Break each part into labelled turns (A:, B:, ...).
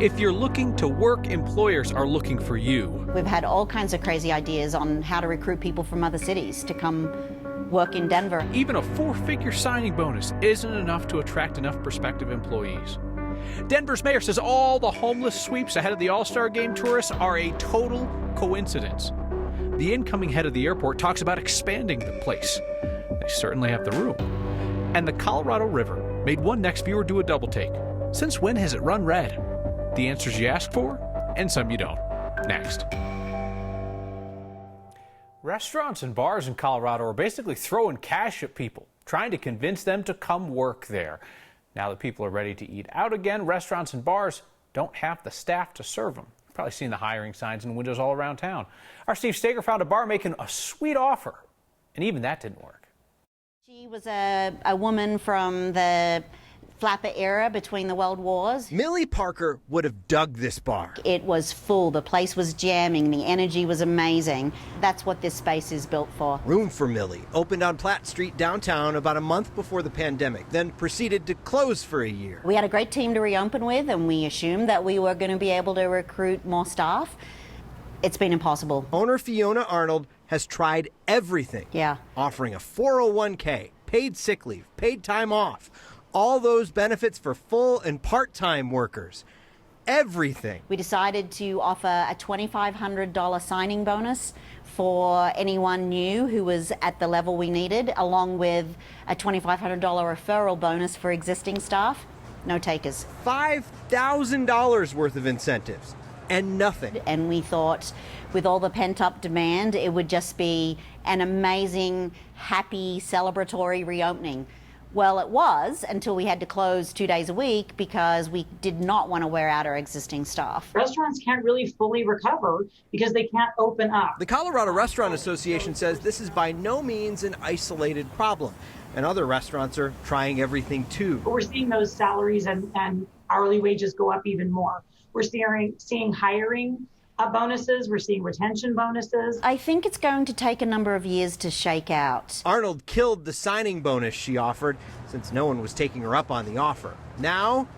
A: If you're looking to work, employers are looking for you.
B: We've had all kinds of crazy ideas on how to recruit people from other cities to come work in Denver.
A: Even a 4-figure signing bonus isn't enough to attract enough prospective employees. Denver's mayor says all the homeless sweeps ahead of the All-Star Game tourists are a total coincidence. The incoming head of the airport talks about expanding the place. They certainly have the room. And the Colorado River made one next viewer do a double take. Since when has it run red? The answers you ask for, and some you don't. Next. Restaurants and bars in Colorado are basically throwing cash at people, trying to convince them to come work there. Now that people are ready to eat out again, restaurants and bars don't have the staff to serve them. You've probably seen the hiring signs in windows all around town. Our Steve Steger found a bar making a sweet offer, and even that didn't work.
B: She was a woman from the flapper era between the world wars.
C: Millie Parker would have dug this bar.
B: It was full. The place was jamming. The energy was amazing. That's what this space is built for.
C: Room for Millie opened on Platt Street downtown about a month before the pandemic, then proceeded to close for a year.
B: We had a great team to reopen with, and we assumed that we were going to be able to recruit more staff. It's been impossible.
C: Owner Fiona Arnold has tried everything.
B: Yeah.
C: Offering a 401k, paid sick leave, paid time off, all those benefits for full and part-time workers. Everything.
B: We decided to offer a $2,500 signing bonus for anyone new who was at the level we needed, along with a $2,500 referral bonus for existing staff. No takers.
C: $5,000 worth of incentives and nothing.
B: And we thought with all the pent-up demand, it would just be an amazing, happy, celebratory reopening. Well, it was until we had to close 2 days a week because we did not want to wear out our existing staff.
D: Restaurants can't really fully recover because they can't open up.
C: The Colorado Restaurant Association says this is by no means an isolated problem, and other restaurants are trying everything too.
D: But we're seeing those salaries and hourly wages go up even more. We're seeing hiring bonuses. We're seeing retention bonuses.
B: I think it's going to take a number of years to shake out.
C: Arnold killed the signing bonus she offered since no one was taking her up on the offer. Now,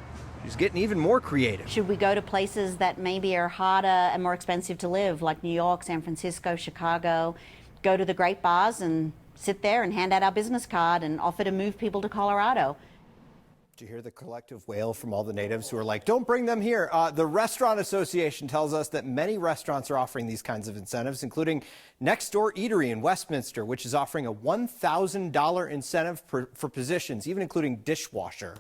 C: she's getting even more creative.
B: Should we go to places that maybe are harder and more expensive to live, like New York, San Francisco, Chicago, go to the great bars and sit there and hand out our business card and offer to move people to Colorado?
E: Did you hear the collective wail from all the natives who are like, don't bring them here? The Restaurant Association tells us that many restaurants are offering these kinds of incentives, including Next Door Eatery in Westminster, which is offering a $1,000 incentive for positions, even including dishwasher.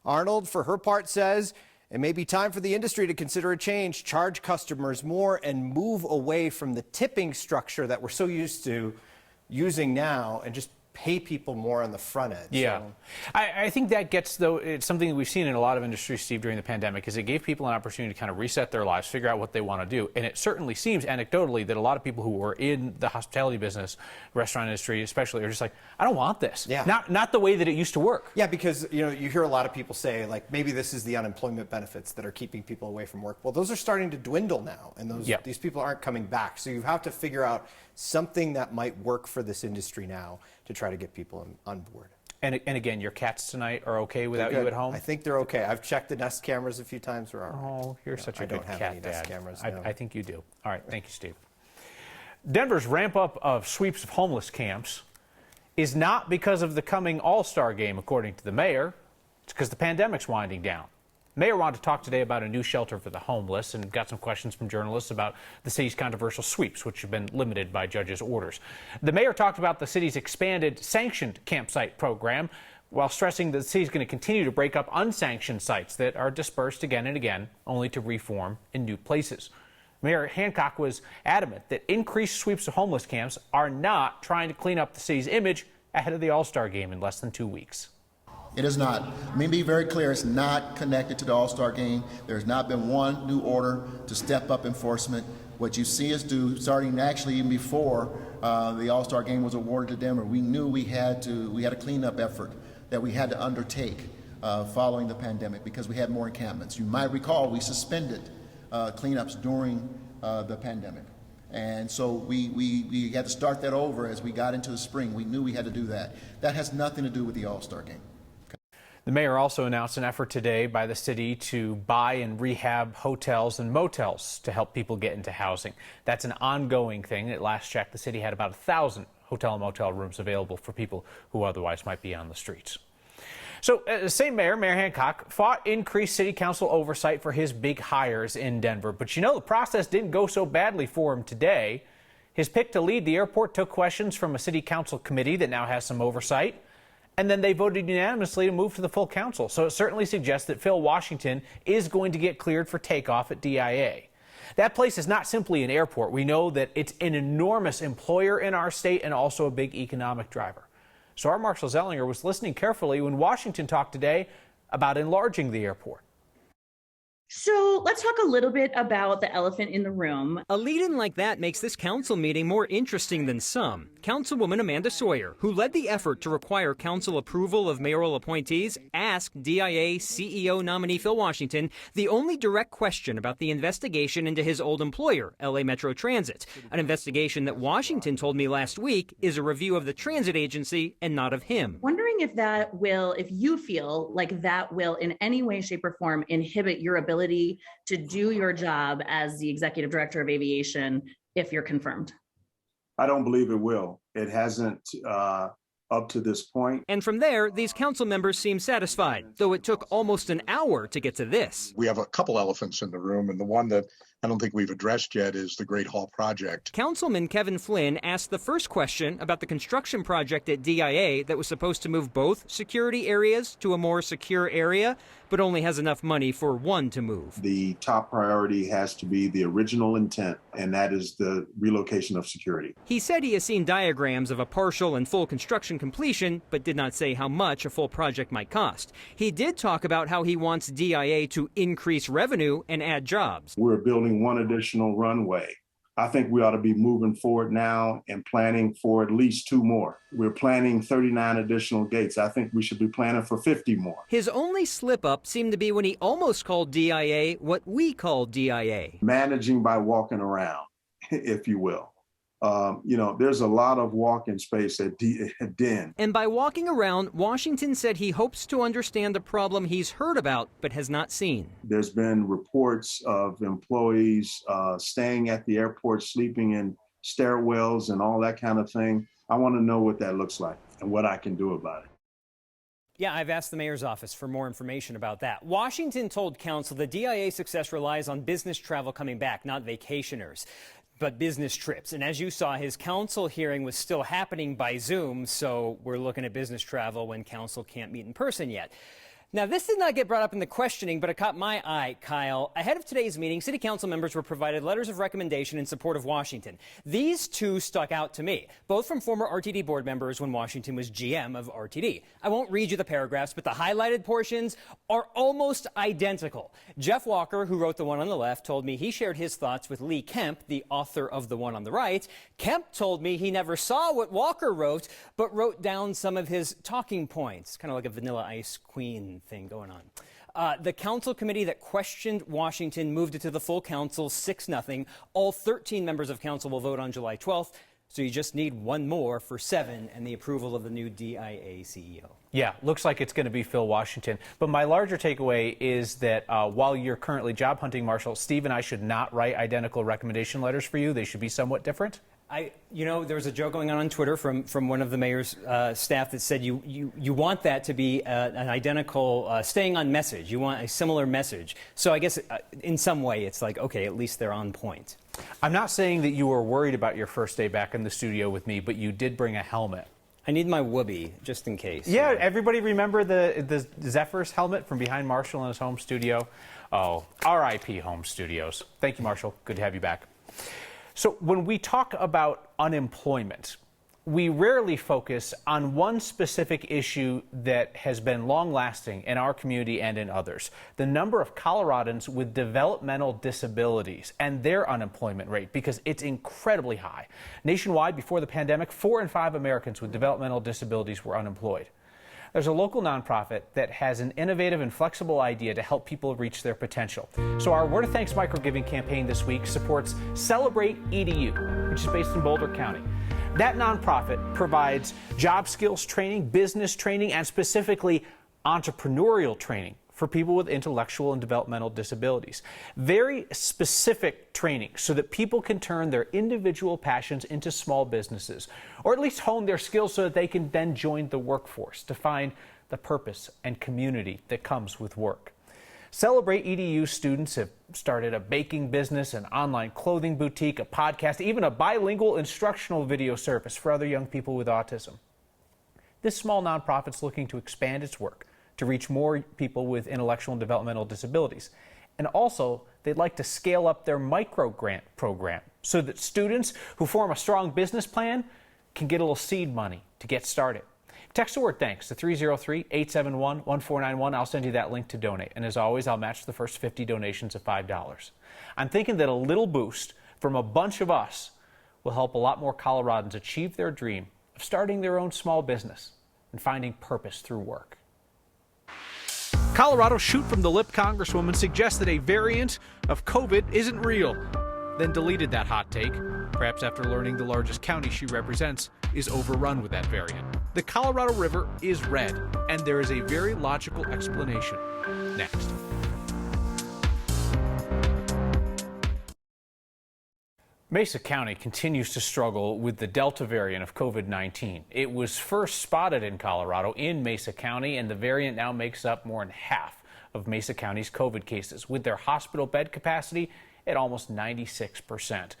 E: Arnold, for her part, says it may be time for the industry to consider a change, charge customers more, and move away from the tipping structure that we're so used to using now and just pay people more on the front end.
A: Yeah.
E: So.
A: I think that gets, though, it's something that we've seen in a lot of industries, Steve, during the pandemic, is it gave people an opportunity to kind of reset their lives, figure out what they want to do. And it certainly seems anecdotally that a lot of people who were in the hospitality business, restaurant industry especially, are just like, I don't want this.
E: Yeah.
A: Not the way that it used to work.
E: Yeah, because you hear a lot of people say, like, maybe this is the unemployment benefits that are keeping people away from work. Well, those are starting to dwindle now, and these people aren't coming back. So you have to figure out something that might work for this industry now to try to get people on board.
A: And again, your cats tonight are okay without you at home?
E: I think they're okay. I've checked the Nest cameras a few times.
A: Oh, you're such a good cat
E: any
A: dad.
E: Nest cameras, no.
A: I think you do. All right, thank you, Steve. Denver's ramp up of sweeps of homeless camps is not because of the coming All-Star Game, according to the mayor. It's because the pandemic's winding down. Mayor wanted to talk today about a new shelter for the homeless and got some questions from journalists about the city's controversial sweeps, which have been limited by judges' orders. The mayor talked about the city's expanded sanctioned campsite program while stressing that the city is going to continue to break up unsanctioned sites that are dispersed again and again, only to reform in new places. Mayor Hancock was adamant that increased sweeps of homeless camps are not trying to clean up the city's image ahead of the All-Star Game in less than 2 weeks.
F: It is not. Let me be very clear, it's not connected to the All-Star Game. There's not been one new order to step up enforcement. What you see us do, starting actually even before the All-Star Game was awarded to Denver, we knew we had a cleanup effort that we had to undertake following the pandemic because we had more encampments. You might recall we suspended cleanups during the pandemic. And so we had to start that over as we got into the spring. We knew we had to do that. That has nothing to do with the All-Star Game.
A: The mayor also announced an effort today by the city to buy and rehab hotels and motels to help people get into housing. That's an ongoing thing. At last check, the city had about 1,000 hotel and motel rooms available for people who otherwise might be on the streets. So, same mayor, Mayor Hancock, fought increased city council oversight for his big hires in Denver. But the process didn't go so badly for him today. His pick to lead the airport took questions from a city council committee that now has some oversight. And then they voted unanimously to move to the full council. So it certainly suggests that Phil Washington is going to get cleared for takeoff at DIA. That place is not simply an airport. We know that it's an enormous employer in our state and also a big economic driver. So our Marshall Zellinger was listening carefully when Washington talked today about enlarging the airport.
G: So let's talk a little bit about the elephant in the room.
H: A lead-in like that makes this council meeting more interesting than some. Councilwoman Amanda Sawyer, who led the effort to require council approval of mayoral appointees, asked DIA CEO nominee Phil Washington the only direct question about the investigation into his old employer, LA Metro Transit. An investigation that Washington told me last week is a review of the transit agency and not of him.
G: Wondering if you feel like that will in any way, shape, or form inhibit your ability to do your job as the executive director of aviation if you're confirmed?
I: I don't believe it will. It hasn't up to this point.
H: And from there, these council members seem satisfied, though it took almost an hour to get to this.
J: We have a couple elephants in the room, and the one that I don't think we've addressed yet is the Great Hall project.
H: Councilman Kevin Flynn asked the first question about the construction project at DIA that was supposed to move both security areas to a more secure area, but only has enough money for one to move.
I: The top priority has to be the original intent, and that is the relocation of security.
H: He said he has seen diagrams of a partial and full construction completion, but did not say how much a full project might cost. He did talk about how he wants DIA to increase revenue and add jobs.
I: We're building one additional runway. I think we ought to be moving forward now and planning for at least 2 more. We're planning 39 additional gates. I think we should be planning for 50 more.
H: His only slip up seemed to be when he almost called DIA what we call DIA.
I: Managing by walking around, if you will. There's a lot of walking space at DIN.
H: And by walking around, Washington said he hopes to understand the problem he's heard about but has not seen.
I: There's been reports of employees staying at the airport, sleeping in stairwells and all that kind of thing. I want to know what that looks like and what I can do about it.
H: Yeah, I've asked the mayor's office for more information about that. Washington told council the DIA success relies on business travel coming back, not vacationers, but business trips. And as you saw, his council hearing was still happening by Zoom, so we're looking at business travel when council can't meet in person yet. Now, this did not get brought up in the questioning, but it caught my eye, Kyle. Ahead of today's meeting, city council members were provided letters of recommendation in support of Washington. These two stuck out to me, both from former RTD board members when Washington was GM of RTD. I won't read you the paragraphs, but the highlighted portions are almost identical. Jeff Walker, who wrote the one on the left, told me he shared his thoughts with Lee Kemp, the author of the one on the right. Kemp told me he never saw what Walker wrote, but wrote down some of his talking points, kind of like a Vanilla Ice Queen thing going on. The council committee that questioned Washington moved it to the full council 6-0. All 13 members of council will vote on July 12th. So you just need one more for 7 and the approval of the new DIA CEO.
A: Yeah, looks like it's going to be Phil Washington. But my larger takeaway is that while you're currently job hunting, Marshall, Steve and I should not write identical recommendation letters for you. They should be somewhat different.
H: There was a joke going on Twitter from one of the mayor's staff that said you want that to be an identical, staying on message. You want a similar message. So I guess in some way it's like, okay, at least they're on point.
A: I'm not saying that you were worried about your first day back in the studio with me, but you did bring a helmet.
H: I need my whoopee just in case.
A: Yeah, everybody remember the Zephyr's helmet from behind Marshall in his home studio? Oh, R.I.P. home studios. Thank you, Marshall. Good to have you back. So when we talk about unemployment, we rarely focus on one specific issue that has been long-lasting in our community and in others: the number of Coloradans with developmental disabilities and their unemployment rate, because it's incredibly high. Nationwide, before the pandemic, 4 in 5 Americans with developmental disabilities were unemployed. There's a local nonprofit that has an innovative and flexible idea to help people reach their potential. So our Word of Thanks microgiving campaign this week supports Celebrate EDU, which is based in Boulder County. That nonprofit provides job skills training, business training, and specifically entrepreneurial training for people with intellectual and developmental disabilities. Very specific training so that people can turn their individual passions into small businesses, or at least hone their skills so that they can then join the workforce to find the purpose and community that comes with work. Celebrate EDU students have started a baking business, an online clothing boutique, a podcast, even a bilingual instructional video service for other young people with autism. This small nonprofit is looking to expand its work to reach more people with intellectual and developmental disabilities. And also, they'd like to scale up their micro grant program so that students who form a strong business plan can get a little seed money to get started. Text the word thanks to 303-871-1491. I'll send you that link to donate. And as always, I'll match the first 50 donations of $5. I'm thinking that a little boost from a bunch of us will help a lot more Coloradans achieve their dream of starting their own small business and finding purpose through work. Colorado shoot from the lip Congresswoman suggests that a variant of COVID isn't real, then deleted that hot take, perhaps after learning the largest county she represents is overrun with that variant. The Colorado River is red, and there is a very logical explanation. Next. Mesa County continues to struggle with the Delta variant of COVID-19. It was first spotted in Colorado in Mesa County, and the variant now makes up more than half of Mesa County's COVID cases, with their hospital bed capacity at almost 96%.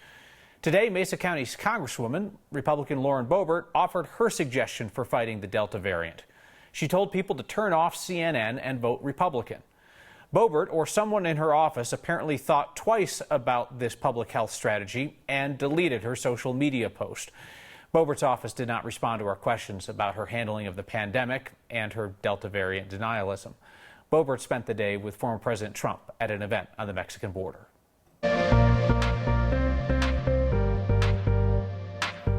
A: Today, Mesa County's Congresswoman, Republican Lauren Boebert, offered her suggestion for fighting the Delta variant. She told people to turn off CNN and vote Republican. Boebert, or someone in her office, apparently thought twice about this public health strategy and deleted her social media post. Boebert's office did not respond to our questions about her handling of the pandemic and her Delta variant denialism. Boebert spent the day with former President Trump at an event on the Mexican border.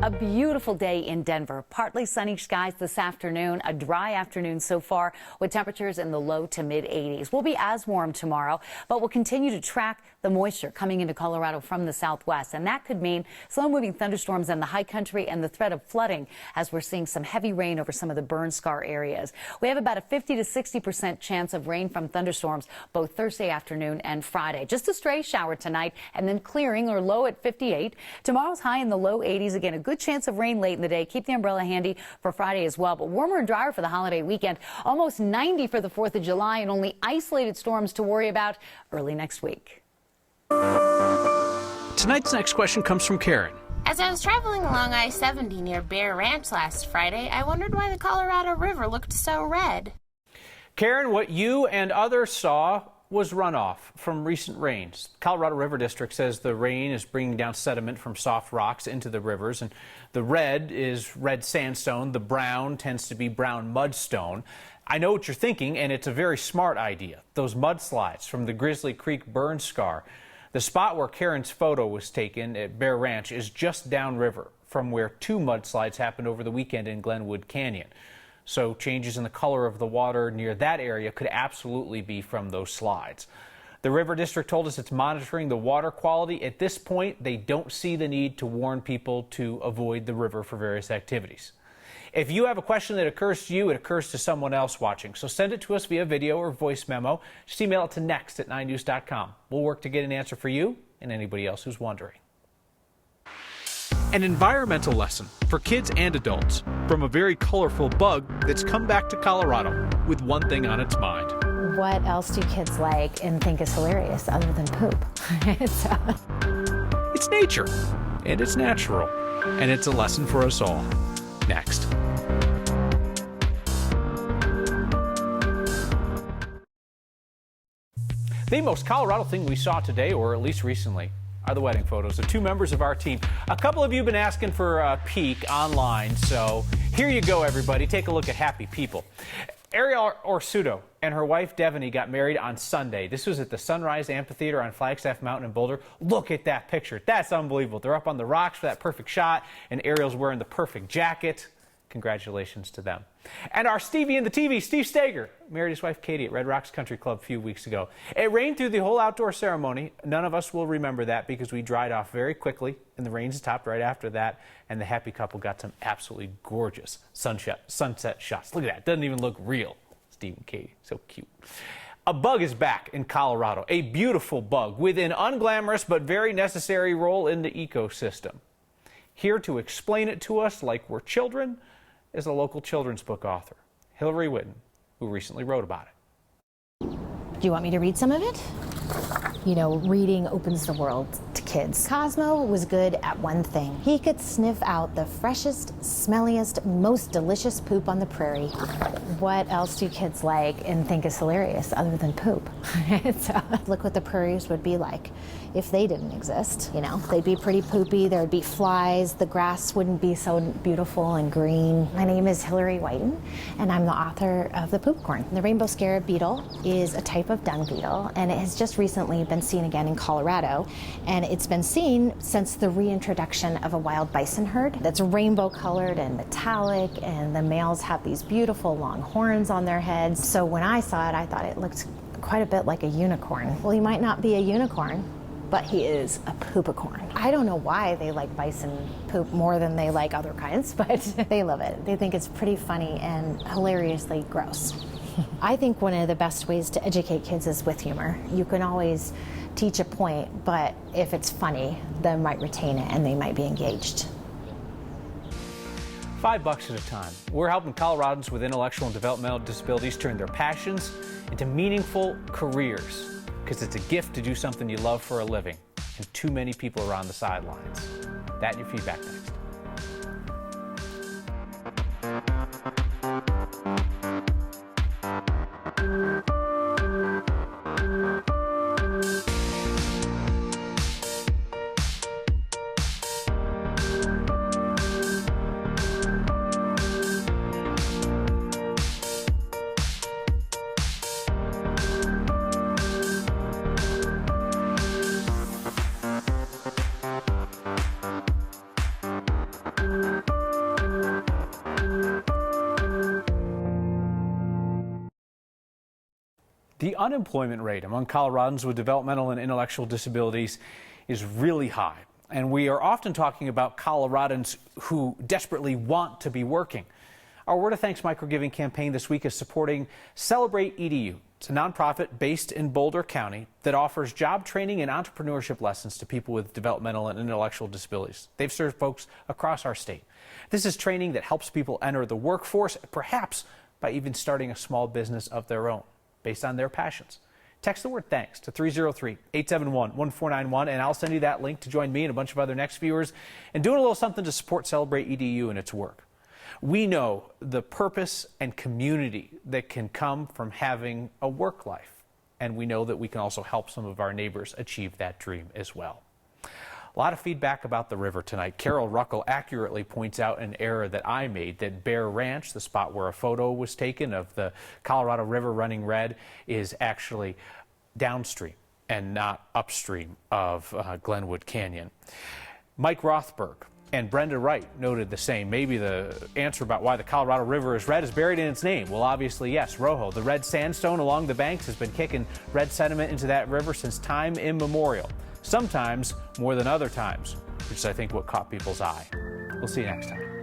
K: A beautiful day in Denver. Partly sunny skies this afternoon, a dry afternoon so far with temperatures in the low to mid 80s. We'll be as warm tomorrow, but we'll continue to track the moisture coming into Colorado from the southwest. And that could mean slow moving thunderstorms in the high country and the threat of flooding as we're seeing some heavy rain over some of the burn scar areas. We have about a 50 to 60% chance of rain from thunderstorms both Thursday afternoon and Friday. Just a stray shower tonight and then clearing or low at 58. Tomorrow's high in the low 80s. Again, a good chance of rain late in the day. Keep the umbrella handy for Friday as well, but warmer and drier for the holiday weekend. Almost 90 for the 4th of July and only isolated storms to worry about early next week.
A: Tonight's next question comes from Karen.
L: As I was traveling along I-70 near Bear Ranch last Friday, I wondered why the Colorado River looked so red.
A: Karen, what you and others saw was runoff from recent rains. Colorado River District says the rain is bringing down sediment from soft rocks into the rivers, and the red is red sandstone. The brown tends to be brown mudstone. I know what you're thinking, and it's a very smart idea. Those mudslides from the Grizzly Creek burn scar. The spot where Karen's photo was taken at Bear Ranch is just downriver from where 2 mudslides happened over the weekend in Glenwood Canyon. So changes in the color of the water near that area could absolutely be from those slides. The River District told us it's monitoring the water quality. At this point, they don't see the need to warn people to avoid the river for various activities. If you have a question that occurs to you, it occurs to someone else watching. So send it to us via video or voice memo. Just email it to next@9news.com. We'll work to get an answer for you and anybody else who's wondering. An environmental lesson for kids and adults from a very colorful bug that's come back to Colorado with one thing on its mind.
M: What else do kids like and think is hilarious other than poop?
A: It's nature, and it's natural, and it's a lesson for us all. Next. The most Colorado thing we saw today, or at least recently, are the wedding photos of 2 members of our team. A couple of you have been asking for a peek online, so here you go, everybody. Take a look at happy people. Ariel Orsuto and her wife Devaney got married on Sunday. This was at the Sunrise Amphitheater on Flagstaff Mountain in Boulder. Look at that picture. That's unbelievable. They're up on the rocks for that perfect shot, and Ariel's wearing the perfect jacket. Congratulations to them. And our Stevie in the TV, Steve Steger, married his wife Katie at Red Rocks Country Club a few weeks ago. It rained through the whole outdoor ceremony. None of us will remember that because we dried off very quickly, and the rain stopped right after that, and the happy couple got some absolutely gorgeous sunset shots. Look at that. It doesn't even look real. Steve and Katie, so cute. A bug is back in Colorado, a beautiful bug with an unglamorous but very necessary role in the ecosystem. Here to explain it to us like we're children is a local children's book author, Hillary Witten, who recently wrote about it.
M: Do you want me to read some of it? You know, reading opens the world to kids. Cosmo was good at one thing. He could sniff out the freshest, smelliest, most delicious poop on the prairie. What else do kids like and think is hilarious other than poop? So, look what the prairies would be like if they didn't exist. You know, they'd be pretty poopy, there'd be flies, the grass wouldn't be so beautiful and green. My name is Hillary Witten, and I'm the author of The Poopcorn. The rainbow scarab beetle is a type of dung beetle, and it has just recently been seen again in Colorado, and it's been seen since the reintroduction of a wild bison herd that's rainbow colored and metallic, and the males have these beautiful long horns on their heads. So when I saw it, I thought it looked quite a bit like a unicorn. Well, he might not be a unicorn, but he is a poopicorn. I don't know why they like bison poop more than they like other kinds, but they love it. They think it's pretty funny and hilariously gross. I think one of the best ways to educate kids is with humor. You can always teach a point, but if it's funny, they might retain it and they might be engaged.
A: $5 at a time. We're helping Coloradans with intellectual and developmental disabilities turn their passions into meaningful careers, because it's a gift to do something you love for a living, and too many people are on the sidelines. That and your feedback next. The unemployment rate among Coloradans with developmental and intellectual disabilities is really high, and we are often talking about Coloradans who desperately want to be working. Our Word of Thanks microgiving campaign this week is supporting Celebrate EDU. It's a nonprofit based in Boulder County that offers job training and entrepreneurship lessons to people with developmental and intellectual disabilities. They've served folks across our state. This is training that helps people enter the workforce, perhaps by even starting a small business of their own, based on their passions. Text the word thanks to 303-871-1491, and I'll send you that link to join me and a bunch of other Next viewers in doing a little something to support Celebrate EDU and its work. We know the purpose and community that can come from having a work life, and we know that we can also help some of our neighbors achieve that dream as well. A lot of feedback about the river tonight. Carol Ruckel accurately points out an error that I made, that Bear Ranch, the spot where a photo was taken of the Colorado River running red, is actually downstream and not upstream of Glenwood Canyon. Mike Rothberg and Brenda Wright noted the same. Maybe the answer about why the Colorado River is red is buried in its name. Well, obviously, yes. Rojo, the red sandstone along the banks, has been kicking red sediment into that river since time immemorial. Sometimes more than other times, which is, I think, what caught people's eye. We'll see you next time.